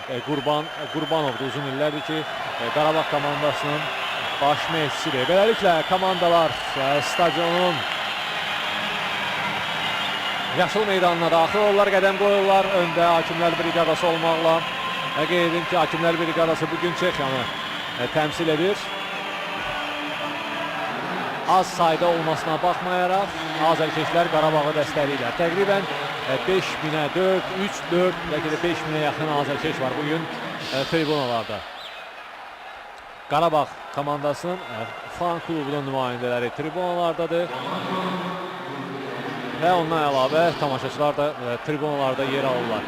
Qurbanovdur uzun illərdir ki, Qarabağ komandasının baş məşqçisidir. Beləliklə komandalar stadionun yaşıl meydanına daxil olurlar, qədəm qoyurlar. Öndə Hakimlər Briqadası olmaqla qeyd edim ki, Hakimlər Briqadası bugün Çexiyanı təmsil edir. Az sayda olmasına baxmayaraq azərkeşlər Qarabağı dəstəkləyirlər. Təqribən 5000-ə 3-4, bəlkə də 5000-ə yaxın azərkeş var bugün tribunalarda. Qarabağ komandasının fan klubunun nümayəndələri tribunalardadır. Və ondan əlavə tamaşaçılar da tribunalarda yer alırlar.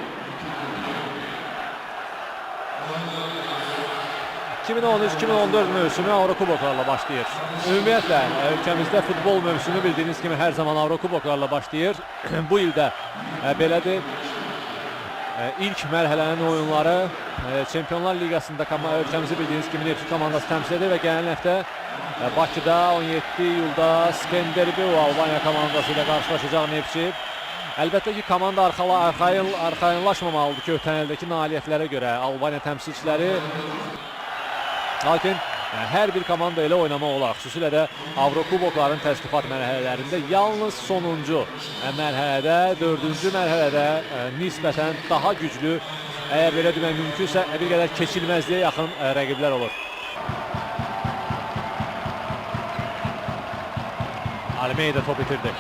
2013-2014 mövsümü Avrokuboklarla başlayır. Ümumiyyətlə, ölkəmizdə futbol mövsümü bildiyiniz kimi hər zaman Avrokuboklarla başlayır. Bu ildə belədir. İlk mərhələnin oyunları Çempionlar Liqasında ölkəmizi bildiyiniz kimi Neftçi komandası təmsil edir və gələn həftə Bakıda 17 iyulda Skenderbeu Albaniya komandası ilə qarşılaşacaq Neftçi. Əlbəttə ki, komanda arxayınlaşmamalıdır ki, ötən ildəki nailiyyətlərə görə Albaniya təmsilçiləri. Lakin hər bir komanda ilə oynamaq olar. Xüsusilə də Avrokubokların təsnifat mərhələlərində yalnız sonuncu mərhələdə, dördüncü mərhələdə nisbətən daha güclü, əgər belə demək mümkünsə, bir qədər keçilməzliyə yaxın rəqiblər olur. Almeida top itirdi.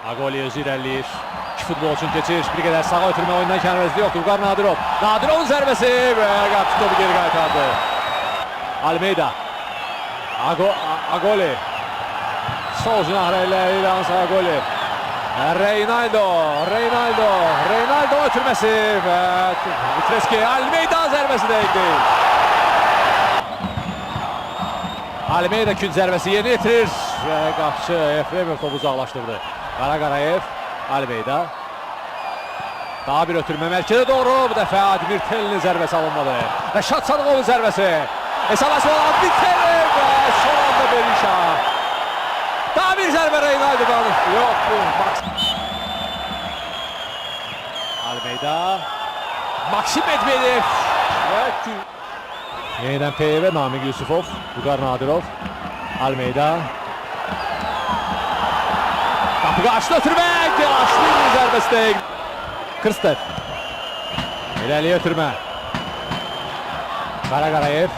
Agoli özü irəliyir. İki futbol üçün keçir. Bir qədər sağa ötürmə oyundan kənarəzli yoxdur. Vüqar Nadirov. Nadirovun zərbəsi və qapçı topu geri qaytardı. Almeida. Agoli. Sol cinahlarıyla İlhansa Agoli. Reynaldo ötürməsi və Vitreski. Almeida zərbəsi deyil. Almeida kün zərbəsi yeni yetirir və qapçı Efremov topu uzaqlaşdırdı. Qarayev, Almeida. Daha bir ötürmə mərkədə doğru. Bu dəfə Admir Telinin zərbəsi alınmadı. Rəşad Sadıqovun zərbəsi. Hesablaşma olan Admir Telin və son anda Berisha. Daha bir zərbə Reynaldo'dan. Yox bu. Almeida. Maksim Medvedev. Yeniden PYV Namik Yusufov. Vüqar Nadirov. Almeida. Qapı qarşıda ötürmə. Gelaşvili zərbəsi deyil. Krstev. İləliyə ötürmə. Qarayev.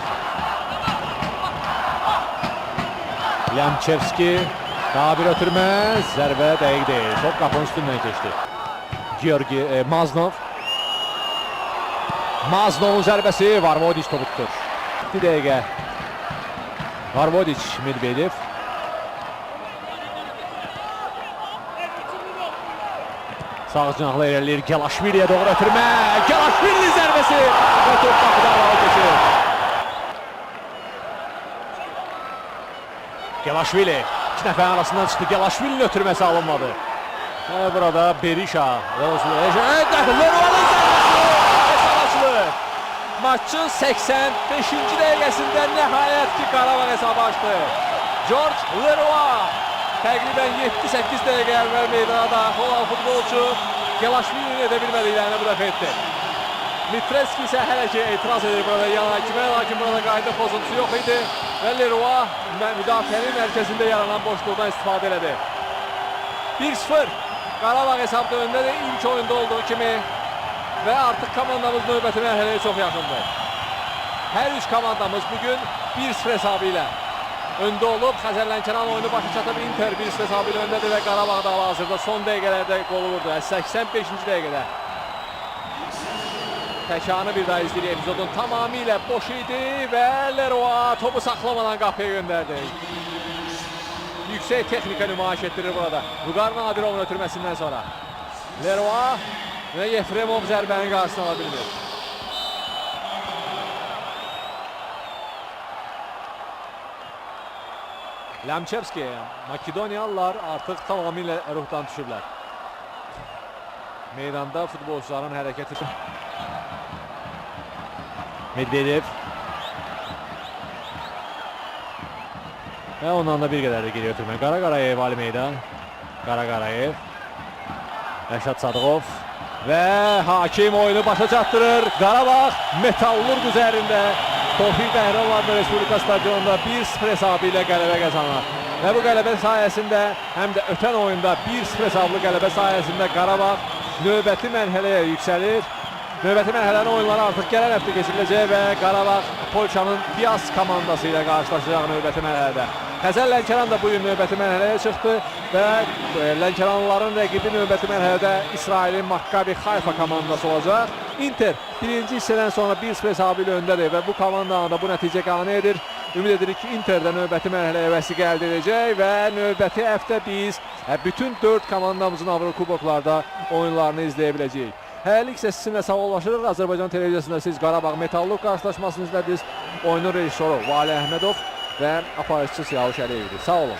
Lyamchevski. Daha bir ötürmə. Zərbə dəqiq deyil. Top qapının üstündən keçdi. Georgi Maznov. Maznovun zərbəsi. Varvodiç topu tutur. 2 dəqiqə. Varvodiç, Medvedev. Sağ cinahla irəliyir. Gelaşviliyə doğru ötürmə. Gelaşvili zərbəsi. Və top qapıdan aralı keçir. Gelaşvili. 2 nəfərin arasından çıxdı. Gelaşvilinin ötürməsi alınmadı. Burada Berisha. Leroy'un zərbəsi. Maçın 85-ci dəqiqəsində nəhayət ki, Qarabağ hesabı açdı. George Leroy təqribən 7-8 dəqiqə əvvəl meydana daxil olan futbolçu Gelaşvilini edə bilmədiklərini bu dəfə etdi. Mitreski isə hələ ki etiraz edir burada yan hakimə, lakin burada qayda pozuntusu yox idi və Leroy müdafiənin mərkəzində yaranan boşluqdan istifadə elədi. 1-0 Qarabağ hesabda öndədir ilk oyunda olduğu kimi. Və artıq komandamız növbəti mərhələyə çox yaxındır. Hər üç komandamız bugün 1-0 hesabı ilə öndə olub. Xəzərlənkəran oyunu başa çatıb. Inter 1-0 hesabı ilə öndədir və Qarabağ da hazırda son dəqiqələrdə qol vurdu. 85-ci dəqiqədə. Təkanı bir daha izləyir. Epizodun tamamilə boş idi və Leroy topu saxlamadan qapıya göndərdi. Yüksək texnika nümayiş etdirir burada. Vüqar Nadirovun ötürməsindən sonra. Leroy və Efremov zərbənin qarşısını ala bilmir. Lyamchevski, Makedoniyalılar artıq tamamilə ruhdan düşüblər. Meydanda futbolçuların hərəkəti. Medvedev. Və ondan da bir qədər də geri ötürmə. Qarayev Almeida. Qarayev. Rəşad Sadıqov və hakim oyunu başa çatdırır. Qarabağ Metallurq üzərində Tofiq Bəhramoğlu Respublika stadionunda 1-0 hesabı ilə qələbə qazanır. Və bu qələbə sayəsində həm də ötən oyunda 1-0 hesablı qələbə sayəsində Qarabağ növbəti mərhələyə yüksəlir. Növbəti mərhələnin oyunları artıq gələn həftə keçiriləcək və Qarabağ Polşanın Piast komandası ilə qarşılaşacaq növbəti mərhələdə. Xəzər Lənkəran da bugün növbəti mərhələyə çıxdı və Lənkəranlıların rəqibi növbəti mərhələdə İsrailin Maccabi Hayfa komandası olacaq. Inter birinci hissədən sonra 1-0 hesabı ilə öndədir və bu komandanın da bu nəticə qane edir. Ümid edirik ki, Inter də növbəti mərhələyə vəsiqə əldə edəcək və növbəti həftə biz bütün 4 komandamızın Avrokuboklarda oyunlarını izləyə biləcəyik. Hələlik isə sizinlə sağollaşırıq. Azərbaycan televiziyasında siz Qarabağ Metallurq qarşılaşmasını izlədiniz. Oyunun rejissoru Vali Əhmədov və aparıcısı Siyavuş Əliyevdir. Sağ olun.